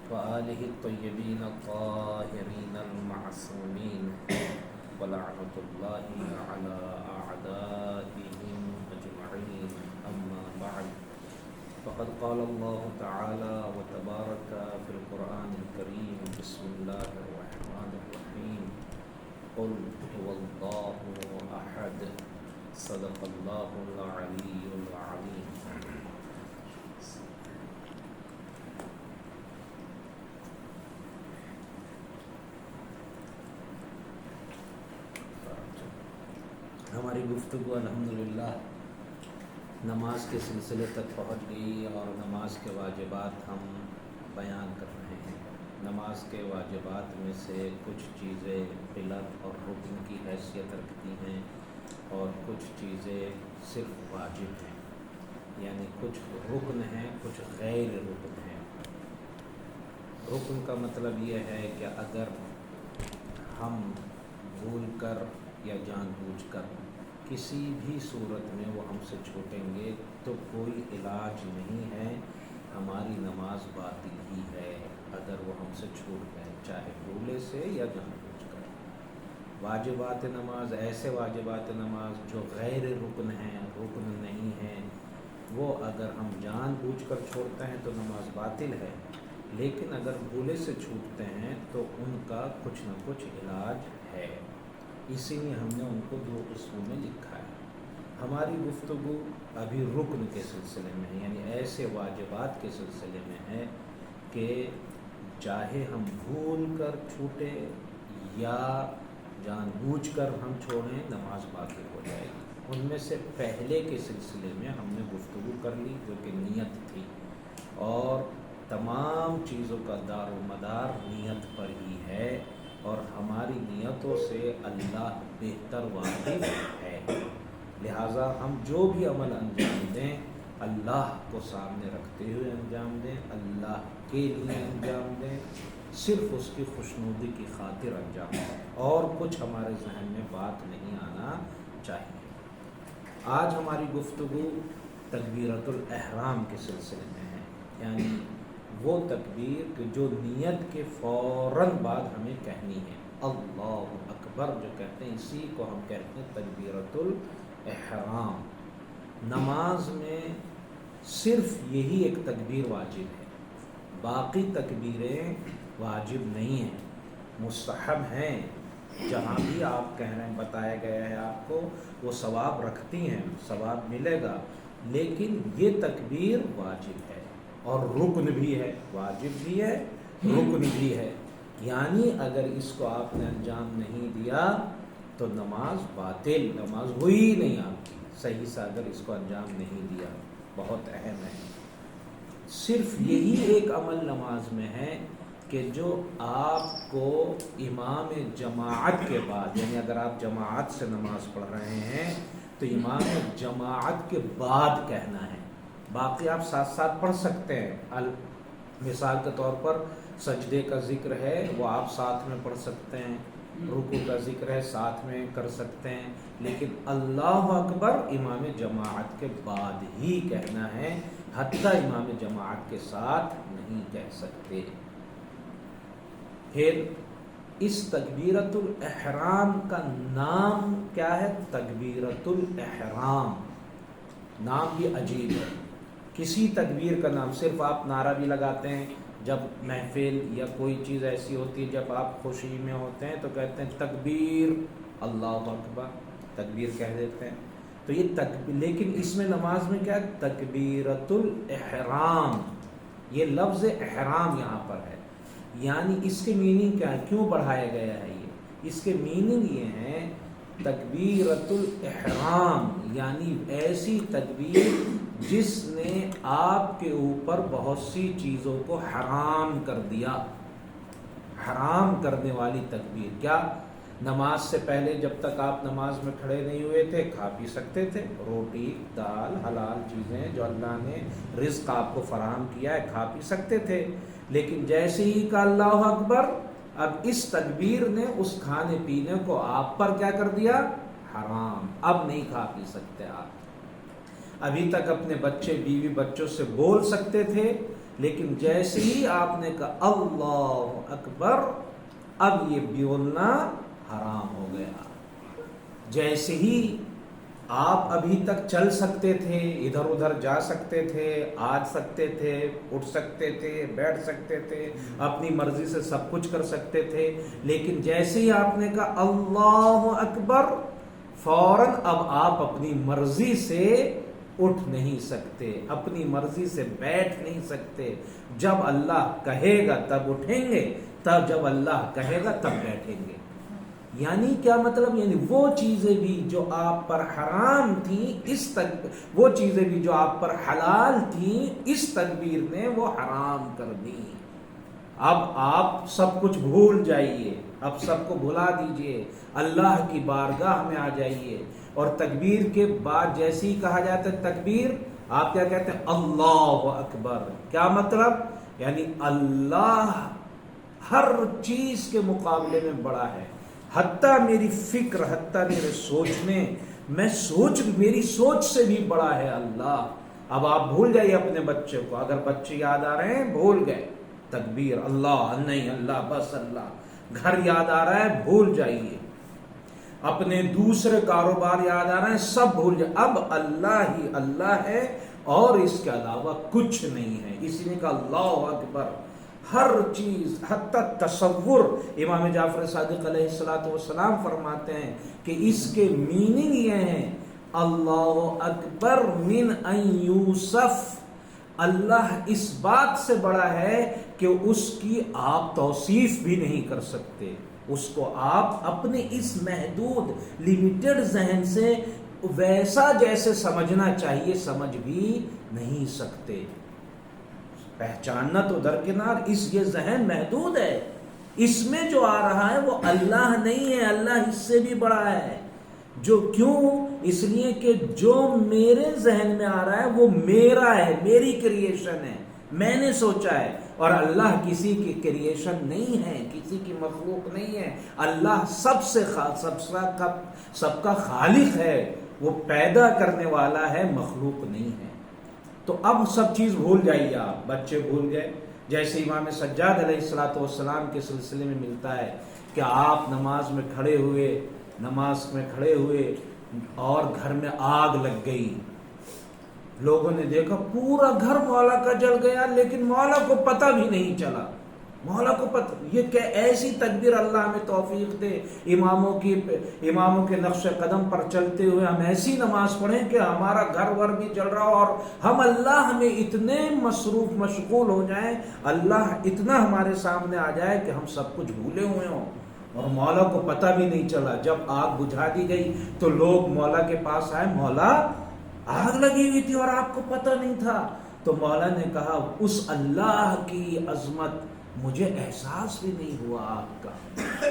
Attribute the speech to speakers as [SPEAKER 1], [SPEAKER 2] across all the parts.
[SPEAKER 1] وآله الطيبين الطاهرين المعصومين ولعنة الله على أعدائهم أجمعين. أما بعد، فقد قال الله تعالى وتبارك في القرآن الكريم: بسم الله الرحمن الرحيم. قل هو الله أحد. صدق الله العلي العظيم. ہماری گفتگو الحمدللہ نماز کے سلسلے تک پہنچ گئی اور نماز کے واجبات ہم بیان کر رہے ہیں۔ نماز کے واجبات میں سے کچھ چیزیں پلر اور رکن کی حیثیت رکھتی ہیں اور کچھ چیزیں صرف واجب ہیں، یعنی کچھ رکن ہیں، کچھ غیر رکن ہیں۔ رکن کا مطلب یہ ہے کہ اگر ہم بھول کر یا جان بوجھ کر کسی بھی صورت میں وہ ہم سے چھوٹیں گے تو کوئی علاج نہیں ہے، ہماری نماز باطل ہی ہے اگر وہ ہم سے چھوٹ گئے، چاہے بھولے سے یا جان بوجھ کر۔ واجبات نماز، ایسے واجبات نماز جو غیر رکن ہیں، رکن نہیں ہیں، وہ اگر ہم جان بوجھ کر چھوڑتے ہیں تو نماز باطل ہے، لیکن اگر بھولے سے چھوٹتے ہیں تو ان کا کچھ نہ کچھ علاج ہے، اسی لیے ہم نے ان کو دو قسموں میں لکھا ہے۔ ہماری گفتگو ابھی رکن کے سلسلے میں ہے، یعنی ایسے واجبات کے سلسلے میں ہے کہ چاہے ہم بھول کر چھوٹے یا جان بوجھ کر ہم چھوڑیں، نماز باطل ہو جائے گی۔ ان میں سے پہلے کے سلسلے میں ہم نے گفتگو کر لی جو کہ نیت تھی، اور تمام چیزوں کا دار و مدار نیت پر ہی ہے، اور ہماری نیتوں سے اللہ بہتر واقف ہے، لہٰذا ہم جو بھی عمل انجام دیں اللہ کو سامنے رکھتے ہوئے انجام دیں، اللہ کے لیے انجام دیں، صرف اس کی خوشنودی کی خاطر انجام دیں، اور کچھ ہمارے ذہن میں بات نہیں آنا چاہیے۔ آج ہماری گفتگو تکبیرۃ الاحرام کے سلسلے میں ہے، یعنی وہ تکبیر کہ جو نیت کے فوراً بعد ہمیں کہنی ہے، اللہ اکبر جو کہتے ہیں، اسی کو ہم کہتے ہیں تکبیرۃ الاحرام۔ نماز میں صرف یہی ایک تکبیر واجب ہے، باقی تکبیریں واجب نہیں ہیں، مستحب ہیں۔ جہاں بھی آپ کہہ رہے ہیں، بتایا گیا ہے آپ کو، وہ ثواب رکھتی ہیں، ثواب ملے گا، لیکن یہ تکبیر واجب ہے اور رکن بھی ہے، واجب بھی ہے، رکن بھی ہے، یعنی اگر اس کو آپ نے انجام نہیں دیا تو نماز باطل، نماز ہوئی نہیں آپ کی صحیح سے اگر اس کو انجام نہیں دیا۔ بہت اہم ہے۔ صرف یہی ایک عمل نماز میں ہے کہ جو آپ کو امام جماعت کے بعد، یعنی اگر آپ جماعت سے نماز پڑھ رہے ہیں تو امام جماعت کے بعد کہنا ہے، باقی آپ ساتھ ساتھ پڑھ سکتے ہیں۔ مثال کے طور پر سجدے کا ذکر ہے، وہ آپ ساتھ میں پڑھ سکتے ہیں، رکوع کا ذکر ہے ساتھ میں کر سکتے ہیں، لیکن اللہ اکبر امام جماعت کے بعد ہی کہنا ہے، حتیٰ امام جماعت کے ساتھ نہیں کہہ سکتے۔ پھر اس تکبیرۃ الاحرام کا نام کیا ہے؟ تکبیرۃ الاحرام، نام بھی عجیب ہے۔ کسی تکبیر کا نام، صرف آپ نعرہ بھی لگاتے ہیں جب محفل یا کوئی چیز ایسی ہوتی ہے، جب آپ خوشی میں ہوتے ہیں تو کہتے ہیں تکبیر، اللہ اکبر، تکبیر کہہ دیتے ہیں، تو یہ لیکن اس میں نماز میں کیا ہے؟ تکبیرۃ الاحرام، یہ لفظ احرام یہاں پر ہے، یعنی اس کے میننگ کیا ہے، کیوں بڑھایا گیا ہے یہ؟ اس کے میننگ یہ ہے تکبیرۃ الاحرام، یعنی ایسی تکبیر جس نے آپ کے اوپر بہت سی چیزوں کو حرام کر دیا، حرام کرنے والی تکبیر۔ کیا؟ نماز سے پہلے جب تک آپ نماز میں کھڑے نہیں ہوئے تھے کھا پی سکتے تھے، روٹی دال حلال چیزیں جو اللہ نے رزق آپ کو فراہم کیا ہے کھا پی سکتے تھے، لیکن جیسے ہی کہا اللہ اکبر، اب اس تکبیر نے اس کھانے پینے کو آپ پر کیا کر دیا؟ حرام، اب نہیں کھا پی سکتے آپ۔ ابھی تک اپنے بچے بیوی بچوں سے بول سکتے تھے، لیکن جیسے ہی آپ نے کہا اللہ اکبر، اب یہ بولنا حرام ہو گیا۔ جیسے ہی آپ ابھی تک چل سکتے تھے، ادھر ادھر جا سکتے تھے، آ سکتے تھے، اٹھ سکتے تھے، بیٹھ سکتے تھے، اپنی مرضی سے سب کچھ کر سکتے تھے، لیکن جیسے ہی آپ نے کہا اللہ اکبر، فوراً اب آپ اپنی مرضی سے اٹھ نہیں سکتے، اپنی مرضی سے بیٹھ نہیں سکتے۔ جب اللہ کہے گا تب اٹھیں گے، تب جب اللہ کہے گا تب بیٹھیں گے۔ یعنی کیا مطلب؟ یعنی وہ چیزیں بھی جو آپ پر حرام تھیں، وہ چیزیں بھی جو آپ پر حلال تھیں، اس تکبیر نے وہ حرام کر دی۔ اب آپ سب کچھ بھول جائیے، اب سب کو بھلا دیجئے، اللہ کی بارگاہ میں آ جائیے، اور تکبیر کے بعد جیسے ہی کہا جاتا ہے تکبیر، آپ کیا کہتے ہیں؟ اللہ اکبر۔ کیا مطلب؟ یعنی اللہ ہر چیز کے مقابلے میں بڑا ہے، حتیٰ میری فکر، حتیٰ میرے سوچنے، میری سوچ سے بھی بڑا ہے اللہ۔ اب آپ بھول جائیے اپنے بچے کو، اگر بچے یاد آ رہے ہیں بھول گئے تکبیر، اللہ نہیں، اللہ بس اللہ۔ گھر یاد آ رہا ہے بھول جائیے، اپنے دوسرے کاروبار یاد آ رہے ہیں سب بھول جائیے، اب اللہ ہی اللہ ہے اور اس کے علاوہ کچھ نہیں ہے۔ اسی نے کہا اللہ اکبر، ہر چیز حتی تصور۔ امام جعفر صادق علیہ السلام فرماتے ہیں کہ اس کے میننگ یہ ہیں اللہ اکبر من ان یوصف، اللہ اس بات سے بڑا ہے کہ اس کی آپ توصیف بھی نہیں کر سکتے، اس کو آپ اپنے اس محدود لیمیٹڈ ذہن سے ویسا جیسے سمجھنا چاہیے سمجھ بھی نہیں سکتے۔ پہچاننا تو درکنار، یہ ذہن محدود ہے، اس میں جو آ رہا ہے وہ اللہ نہیں ہے، اللہ اس سے بھی بڑا ہے۔ جو کیوں؟ اس لیے کہ جو میرے ذہن میں آ رہا ہے وہ میرا ہے، میری کریشن ہے، میں نے سوچا ہے، اور اللہ کسی کی کریشن نہیں ہے، کسی کی مخلوق نہیں ہے۔ اللہ سب کا خالق ہے، وہ پیدا کرنے والا ہے، مخلوق نہیں ہے۔ تو اب سب چیز بھول جائیے آپ، بچے بھول گئے۔ جیسے امام سجاد علیہ السلام کے سلسلے میں ملتا ہے کہ آپ نماز میں کھڑے ہوئے اور گھر میں آگ لگ گئی، لوگوں نے دیکھا پورا گھر مولا کا جل گیا، لیکن مولا کو پتہ بھی نہیں چلا، مولا کو پتہ۔ یہ کہ ایسی تکبیر اللہ ہمیں توفیق دے، اماموں کے نقش قدم پر چلتے ہوئے ہم ایسی نماز پڑھیں کہ ہمارا گھر ور بھی چل رہا ہو، اور ہم اللہ میں اتنے مصروف مشغول ہو جائیں، اللہ اتنا ہمارے سامنے آ جائے کہ ہم سب کچھ بھولے ہوئے ہوں اور مولا کو پتہ بھی نہیں چلا۔ جب آگ بجھا دی گئی تو لوگ مولا کے پاس آئے، مولا آگ لگی ہوئی تھی اور آپ کو پتہ نہیں تھا۔ تو مولا نے کہا اس اللہ کی عظمت مجھے احساس بھی نہیں ہوا، آپ کا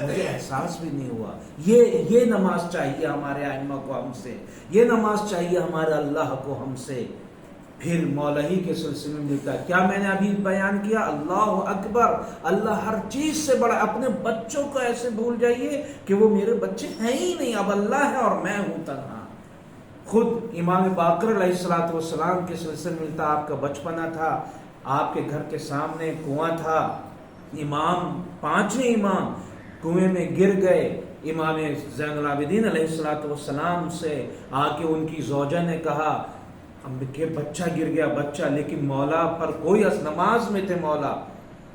[SPEAKER 1] مجھے احساس بھی نہیں ہوا۔ یہ نماز چاہیے ہمارے ائمہ کو ہم سے، یہ نماز چاہیے ہمارے اللہ کو ہم سے۔ پھر مولا ہی کے سلسلے میں ملتا ہے، کیا میں نے ابھی بیان کیا؟ اللہ اکبر، اللہ ہر چیز سے بڑا۔ اپنے بچوں کو ایسے بھول جائیے کہ وہ میرے بچے ہیں ہی نہیں، اب اللہ ہے اور میں ہوں تنہا۔ خود امام باقر علیہ السلام کے سلسلے میں ملتا، آپ کا بچپنا تھا، آپ کے گھر کے سامنے کنواں تھا، پانچویں امام کنویں میں گر گئے۔ امام زین العابدین علیہ السلام سے آ کے ان کی زوجہ نے کہا کہ بچہ گر گیا، بچہ، لیکن مولا پر کوئی نماز میں تھے مولا۔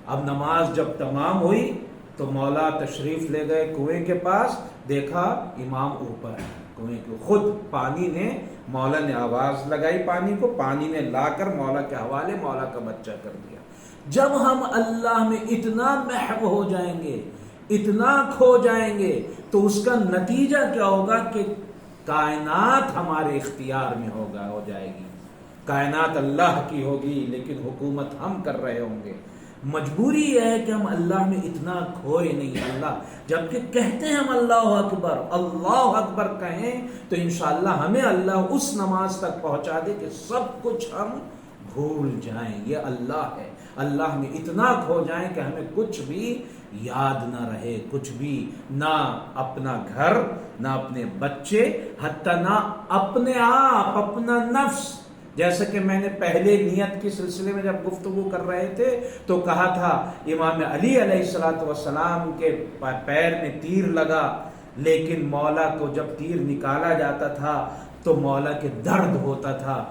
[SPEAKER 1] اب نماز جب تمام ہوئی تو مولا تشریف لے گئے کنویں کے پاس، دیکھا امام اوپر ہے کنویں کے، خود پانی نے، مولا نے آواز لگائی پانی کو، پانی نے لا کر مولا کے حوالے، مولا کا بچہ کر دیا۔ جب ہم اللہ میں اتنا محو ہو جائیں گے، اتنا کھو جائیں گے، تو اس کا نتیجہ کیا ہوگا کہ کائنات ہمارے اختیار میں ہو جائے گی۔ کائنات اللہ کی ہوگی لیکن حکومت ہم کر رہے ہوں گے۔ مجبوری یہ ہے کہ ہم اللہ میں اتنا کھوئے نہیں، اللہ جبکہ کہتے ہیں ہم اللہ اکبر کہیں تو انشاءاللہ ہمیں اللہ اس نماز تک پہنچا دے کہ سب کچھ ہم بھول جائیں۔ یہ اللہ ہے، اللہ میں اتنا کھو جائیں کہ ہمیں کچھ بھی یاد نہ رہے، کچھ بھی، نہ اپنا گھر، نہ اپنے بچے، حتی نہ اپنے آپ، اپنا نفس۔ جیسے کہ میں نے پہلے نیت کے سلسلے میں جب گفتگو کر رہے تھے تو کہا تھا امام علی علیہ السلام کے پیر میں تیر لگا، لیکن مولا کو جب تیر نکالا جاتا تھا تو مولا کے درد ہوتا تھا۔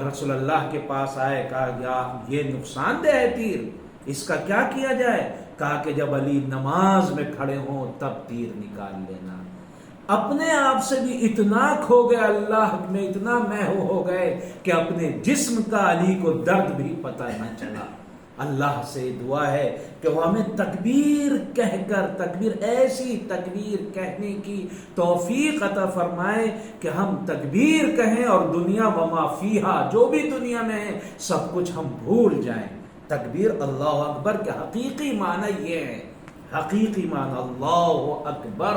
[SPEAKER 1] رسول اللہ کے پاس آئے، کہا یہ نقصان دہ ہے تیر، اس کا کیا کیا جائے؟ کہا کہ جب علی نماز میں کھڑے ہوں تب تیر نکال لینا۔ اپنے آپ سے بھی اتنا کھو گئے، اللہ میں اتنا محو ہو گئے کہ اپنے جسم کا علی کو درد بھی پتہ نہ چلا۔ اللہ سے دعا ہے کہ وہ ہمیں تکبیر کہہ کر، تکبیر ایسی تکبیر کہنے کی توفیق عطا فرمائے کہ ہم تکبیر کہیں اور دنیا وما فیہا، جو بھی دنیا میں ہے سب کچھ ہم بھول جائیں۔ تکبیر اللہ اکبر کے حقیقی معنی یہ ہے، حقیقی معنی اللہ اکبر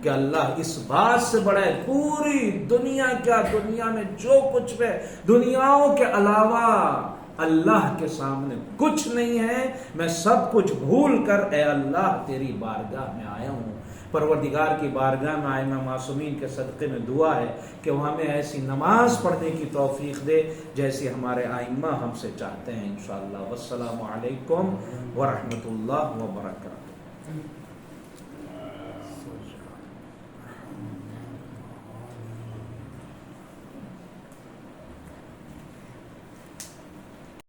[SPEAKER 1] کہ اللہ اس بات سے بڑا ہے، پوری دنیا کیا، دنیا میں جو کچھ ہے، دنیاؤں کے علاوہ اللہ کے سامنے کچھ نہیں ہے، میں سب کچھ بھول کر اے اللہ تیری بارگاہ میں آیا ہوں۔ پروردگار کی بارگاہ میں آئمہ معصومین کے صدقے میں دعا ہے کہ وہ ہمیں ایسی نماز پڑھنے کی توفیق دے جیسی ہمارے آئمہ ہم سے چاہتے ہیں انشاءاللہ۔ والسلام علیکم ورحمۃ اللہ وبرکاتہ۔